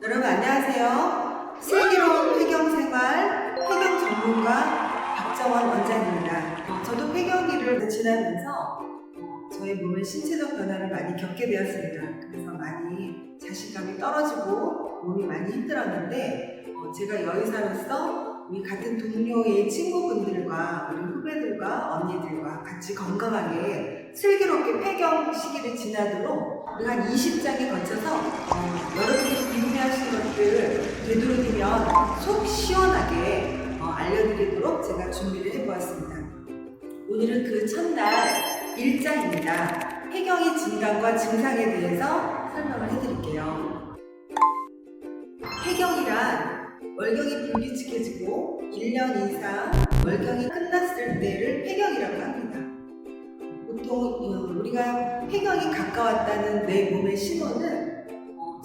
여러분 안녕하세요. 슬기로운 폐경생활 폐경 전문가 박정원 원장입니다. 저도 폐경기를 지나면서 저의 몸의 신체적 변화를 많이 겪게 되었습니다. 그래서 많이 자신감이 떨어지고 몸이 많이 힘들었는데 제가 여의사로서 우리 같은 동료의 친구분들과 우리 후배들과 언니들과 같이 건강하게 슬기롭게 폐경 시기를 지나도록 우리가 한 20장에 거쳐서 여러분이 궁금해하시는 것들 되도록이면 속 시원하게 알려드리도록 제가 준비를 해보았습니다. 오늘은 그 첫날 1장입니다. 폐경의 진단과 증상에 대해서 설명을 해드릴게요. 폐경이란 월경이 불규칙해지고 1년 이상 월경이 끝났을 때를 폐경이라고 합니다. 보통 우리가 폐경이 가까웠다는 내 몸의 신호는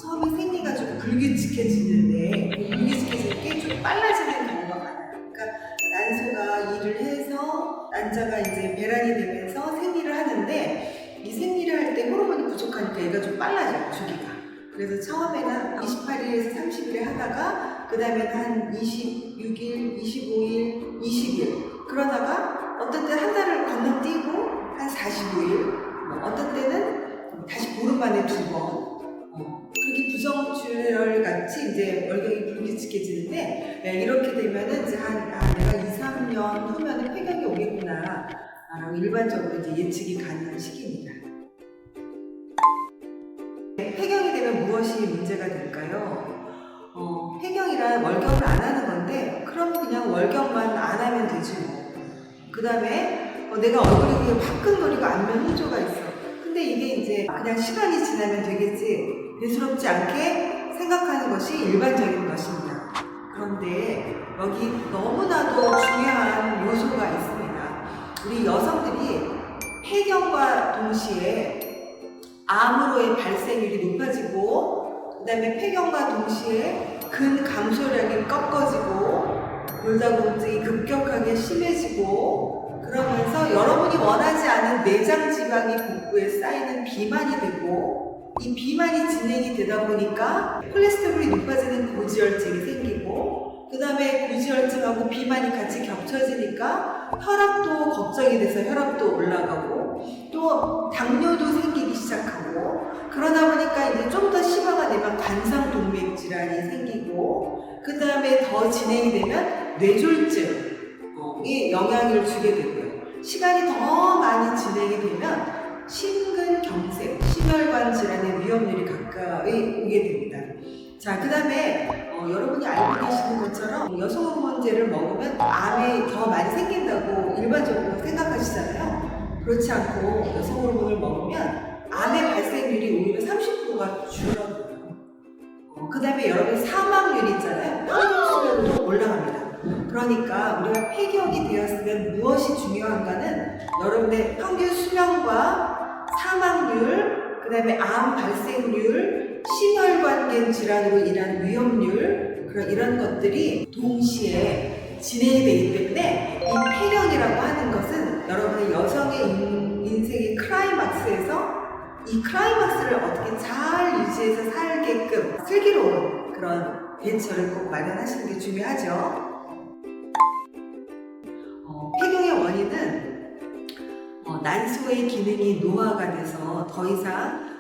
처음에 생리가 좀 불규칙해지는데 불규칙해질 게 좀 빨라지는 경우가 많아요. 그러니까 난소가 일을 해서 난자가 이제 배란이 되면서 생리를 하는데 이 생리를 할 때 호르몬이 부족하니까 얘가 좀 빨라져요, 주기가. 그래서 처음에는 28일에서 30일에 하다가 그 다음에는 한 26일, 25일, 20일 그러다가 어떤 때 한 달을 건너뛰고 한 45일 어떤 때는 다시 보름 만에 2번 그렇게 부정출혈 같이 이제 월경이 불규칙해지는데 이렇게 되면은 이제 내가 2, 3년 후면은 폐경이 오겠구나 라고 일반적으로 이제 예측이 가능한 시기입니다. 폐경이 되면 무엇이 문제가 될까요? 폐경이란 월경을 안 하는 건데 그럼 그냥 월경만 안 하면 되지 뭐. 그 다음에 내가 얼굴이 화끈거리고 안면 홍조가 있어. 근데 이게 이제 그냥 시간이 지나면 되겠지 대수롭지 않게 생각하는 것이 일반적인 것입니다. 그런데 여기 너무나도 중요한 요소가 있습니다. 우리 여성들이 폐경과 동시에 암으로의 발생률이 높아지고 그 다음에 폐경과 동시에 근감소량이 꺾어지고 골다공증이 급격하게 심해지고 그러면서 여러분이 원하지 않은 내장 지방이 복부에 쌓이는 비만이 되고 이 비만이 진행이 되다 보니까 콜레스테롤이 높아지는 고지혈증이 생기고 그 다음에 고지혈증하고 비만이 같이 겹쳐지니까 혈압도 걱정이 돼서 혈압도 올라가고 또 당뇨도 생기기 시작하고 그러다 보니까 이제 좀 더 심화가 되면 관상동맥 질환이 생기고 그 다음에 더 진행이 되면 뇌졸중에 영향을 주게 되고요. 시간이 더 많이 진행이 되면 심근경색, 심혈관 질환의 위험률이 가까이 오게 됩니다. 자, 그 다음에 여러분이 알고 계시는 것처럼 여성 호르몬제를 먹으면 암이 더 많이 생긴다고 일반적으로 생각하시잖아요. 그렇지 않고 여성 호르몬을 먹으면 암의 발생률이 오히려 30%가 줄어들어요. 그 다음에 여러분 사망률이 있잖아요. 평균 수명도 올라갑니다. 그러니까 우리가 폐경이 되었으면 무엇이 중요한가는 여러분의 평균 수명과 사망률, 그 다음에 암 발생률, 심혈관계 질환으로 인한 위험률 이런 것들이 동시에 진행이 되기 때문에 이 폐경이라고 하는 것은 여러분의 여성의 인생의 클라이막스에서 이 클라이막스를 어떻게 잘 유지해서 살게끔 슬기로운 그런 대처를 꼭 마련하시는 게 중요하죠. 폐경의 원인은 난소의 기능이 노화가 돼서 더 이상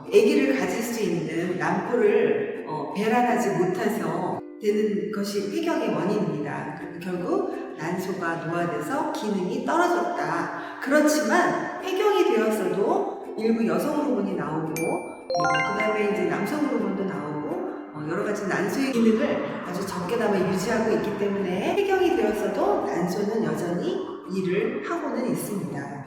아기를 가질 수 있는 난포를 배란하지 못해서 되는 것이 폐경의 원인입니다. 결국 난소가 노화돼서 기능이 떨어졌다. 그렇지만 폐경이 되었어도 일부 여성 호르몬이 나오고 그 다음에 이제 남성 호르몬도 나오고 여러 가지 난소의 기능을 아주 적게나마 유지하고 있기 때문에 폐경이 되었어도 난소는 여전히 일을 하고는 있습니다.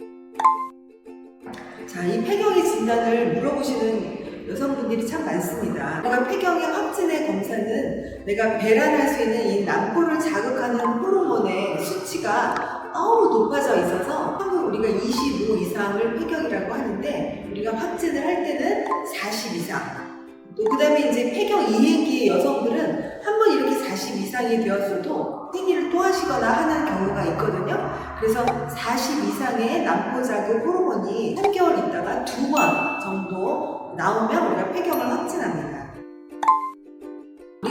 자, 이 폐경의 진단을 물어보시는 여성분들이 참 많습니다. 내가 폐경의 확진의 검사는 내가 배란할 수 있는 이 난포를 자극하는 호르몬의 수치가 너무 높아져 있어서 평균 우리가 25 이상을 폐경이라고 하는데 우리가 확진을 할 때는 40 이상 또 그 다음에 이제 폐경 이행기의 여성들은 한번 이렇게 40 이상이 되었어도 생리를 또 하시거나 하는 경우가 있거든요. 그래서 40 이상의 난포 자극 호르몬이 3개월 있다가 2번 정도 나오면 우리가 폐경을 확진합니다.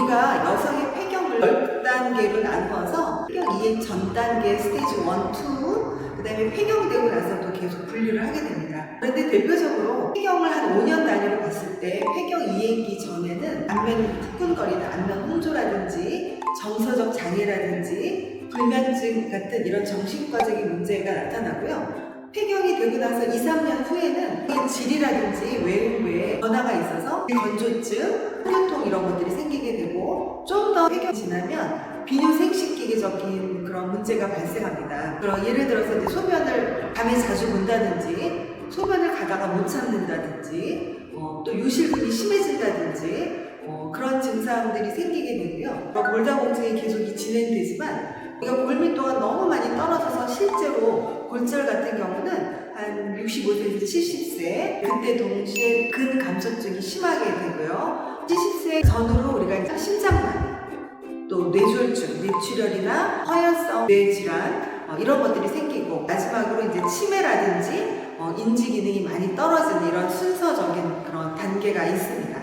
우리가 여성의 폐경을 10단계로 나누어서 폐경 이행 전 단계 스테이지 1, 2, 그 다음에 폐경되고 나서도 계속 분류를 하게 됩니다. 그런데 대표적으로 폐경을 한 5년 단위로 봤을 때 폐경 이행기 전에는 안면 후끈거리는 안면 홍조라든지 정서적 장애라든지 불면증 같은 이런 정신과적인 문제가 나타나고요. 폐경이 되고 나서 2, 3년 후에는 질이라든지 외음부에 변화가 있어서 건조증, 흡연통 이런 것들이 생기게 되고 좀 더 폐경이 지나면 비뇨생식기계적인 그런 문제가 발생합니다. 그럼 예를 들어서 이제 소변을 밤에 자주 본다든지 소변을 가다가 못 참는다든지 또 유실근이 심해진다든지 그런 증상들이 생기게 되고요. 골다공증이 계속 진행되지만 우리가 골밀 도가 너무 많이 떨어져서 실제로 골절 같은 경우는 한 65세에서 70세 그때 동시에 근감소증이 심하게 되고요. 70세 전후로 우리가 이제 심장마비, 또 뇌졸중, 뇌출혈이나 허혈성 뇌질환 이런 것들이 생기고 마지막으로 이제 치매라든지 인지 기능이 많이 떨어지는 이런 순서적인 그런 단계가 있습니다.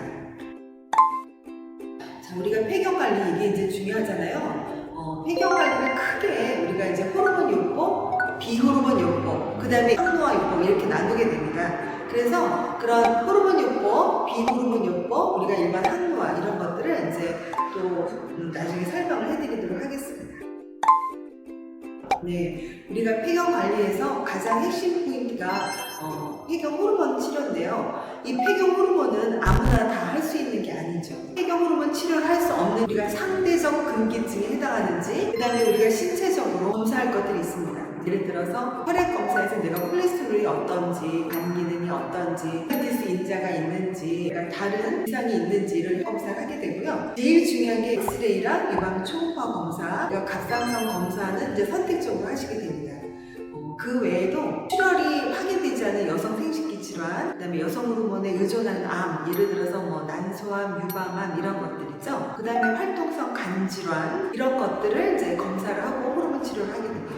자, 우리가 폐경 관리 이게 이제 중요하잖아요. 폐경 관리를 크게 우리가 이제 호르몬 요법, 비호르몬 요법, 그 다음에 항노화 요법 이렇게 나누게 됩니다. 그래서 그런 호르몬 요법, 비호르몬 요법, 우리가 일반 항노화 이런 것들을 이제 또 나중에 설명을 해드리도록 하겠습니다. 네, 우리가 폐경 관리에서 가장 핵심 포인트가 폐경 호르몬 치료인데요. 이 폐경 호르몬은 아무나 다 할 수 있는 게 아니죠. 폐경 호르몬 치료를 할 수 없는 우리가 상대적 근기증에 해당하는지, 그 다음에 우리가 신체적으로 검사할 것들이 있습니다. 예를 들어서 혈액 검사에서 내가 콜레스테롤이 어떤지, 간 기능이 어떤지, 다이아베티스 인자가 있는지, 다른 이상이 있는지를 검사를 하게 되고요. 제일 중요한 게 엑스레이랑 유방 초음파 검사, 갑상선 검사는 이제 선택적으로 하시게 됩니다. 그 외에도 출혈이 확인되지 않은 여성 생식기 질환, 그 다음에 여성 호르몬에 의존하는 암, 예를 들어서 난소암, 유방암 이런 것들이죠. 그 다음에 활동성 간 질환 이런 것들을 이제 검사를 하고 호르몬 치료를 하게 됩니다.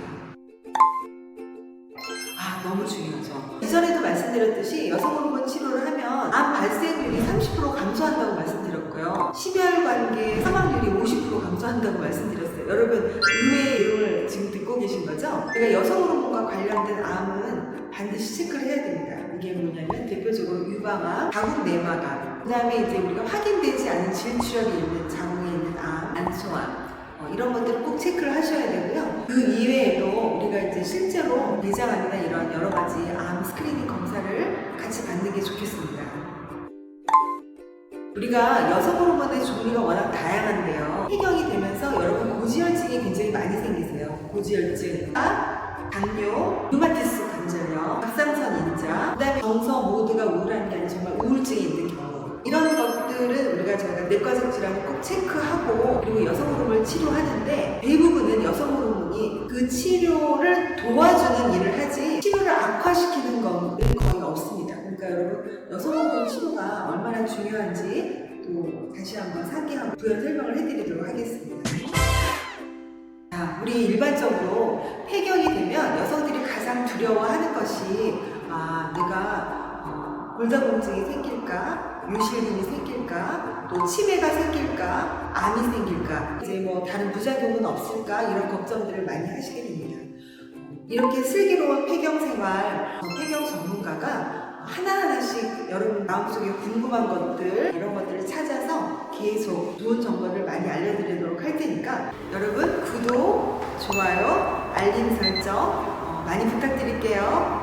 너무 중요하죠. 이전에도 말씀드렸듯이 여성 호르몬 치료를 하면 암 발생률이 30% 감소한다고 말씀드렸고요. 심혈관계 사망률이 50% 감소한다고 말씀드렸어요. 여러분 의외의 내용을 지금 듣고 계신 거죠? 우리가 여성 호르몬과 관련된 암은 반드시 체크를 해야 됩니다. 이게 뭐냐면 대표적으로 유방암, 자궁 내막암, 그 다음에 이제 우리가 확인되지 않은 질출혈이 있는 자궁에 있는 암, 난소암 이런 것들을 꼭 체크를 하셔야 되고요. 그 이외에도 우리가 이제 실제로 내장암이나 이런 여러 가지 암 스크리닝 검사를 같이 받는 게 좋겠습니다. 우리가 여성 호르몬의 종류가 워낙 다양한데요. 폐경이 되면서 여러분 고지혈증이 굉장히 많이 생기세요. 고지혈증, 당뇨, 류마티스 관절염, 갑상선 인자, 그 다음에 정서 모두가 우울한 게 아니라 정말 우울증이 있는 경우 이런 것들은 우리가 저희가 내과적 질환을 꼭 체크하고 그리고 여성 호르몬을 치료하는데 대부분은 여성 호르몬이 그 치료를 도와주는 일을 하지 치료를 악화시키는 건 거의 없습니다. 그러니까 여러분 여성 호르몬 치료가 얼마나 중요한지 또 다시 한번 상기하고 부연 설명을 해드리도록 하겠습니다. 자, 우리 일반적으로 폐경이 되면 여성들이 가장 두려워하는 것이 내가 골다공증이 생길까, 유실근이 생길까, 또 치매가 생길까, 암이 생길까, 이제 다른 부작용은 없을까 이런 걱정들을 많이 하시게 됩니다. 이렇게 슬기로운 폐경 생활, 폐경 전문가가 하나하나씩 여러분 마음속에 궁금한 것들 이런 것들을 찾아서 계속 좋은 정보를 많이 알려드리도록 할 테니까 여러분 구독, 좋아요, 알림 설정 많이 부탁드릴게요.